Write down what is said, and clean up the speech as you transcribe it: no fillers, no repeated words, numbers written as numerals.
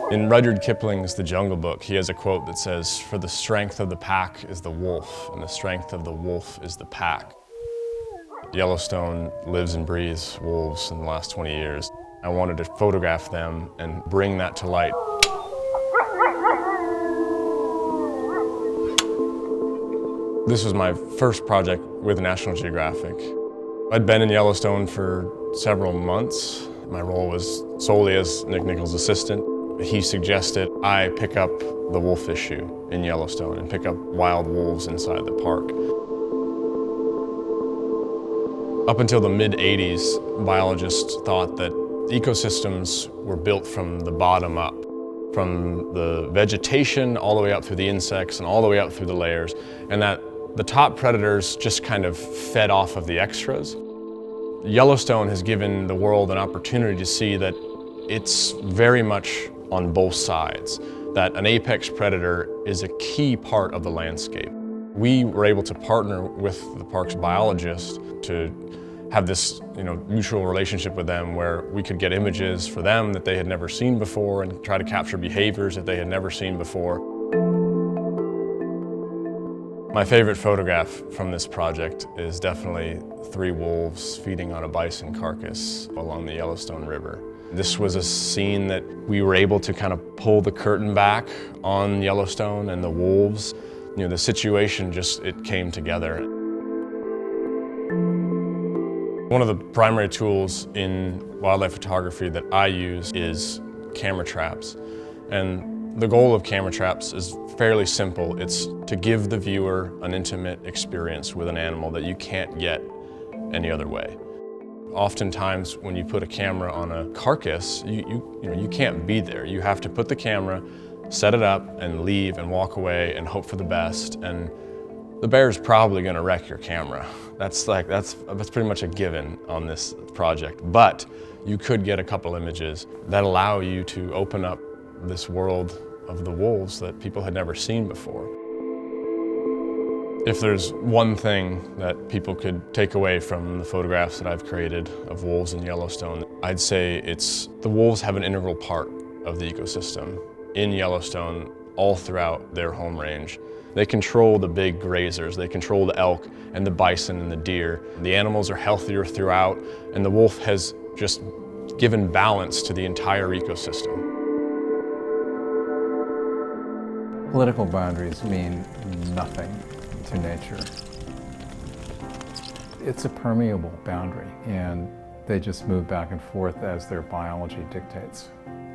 In Rudyard Kipling's The Jungle Book, he has a quote that says, "For the strength of the pack is the wolf, and the strength of the wolf is the pack." Yellowstone lives and breathes wolves in the last 20 years. I wanted to photograph them and bring that to light. This was my first project with National Geographic. I'd been in Yellowstone for several months. My role was solely as Nick Nichols' assistant. He suggested I pick up the wolf issue in Yellowstone and pick up wild wolves inside the park. Up until the mid-'80s, biologists thought that ecosystems were built from the bottom up, from the vegetation all the way up through the insects and all the way up through the layers, and that the top predators just kind of fed off of the extras. Yellowstone has given the world an opportunity to see that it's very much on both sides, that an apex predator is a key part of the landscape. We were able to partner with the park's biologists to have this mutual relationship with them where we could get images for them that they had never seen before and try to capture behaviors that they had never seen before. My favorite photograph from this project is definitely 3 wolves feeding on a bison carcass along the Yellowstone River. This was a scene that we were able to kind of pull the curtain back on Yellowstone and the wolves. The situation it came together. One of the primary tools in wildlife photography that I use is camera traps. And the goal of camera traps is fairly simple. It's to give the viewer an intimate experience with an animal that you can't get any other way. Oftentimes when you put a camera on a carcass, you can't be there. You have to put the camera, set it up, and leave and walk away and hope for the best. And the bear's probably gonna wreck your camera. That's pretty much a given on this project. But you could get a couple images that allow you to open up this world of the wolves that people had never seen before. If there's one thing that people could take away from the photographs that I've created of wolves in Yellowstone, I'd say it's the wolves have an integral part of the ecosystem in Yellowstone all throughout their home range. They control the big grazers, they control the elk and the bison and the deer. The animals are healthier throughout, and the wolf has just given balance to the entire ecosystem. Political boundaries mean nothing to nature. It's a permeable boundary, and they just move back and forth as their biology dictates.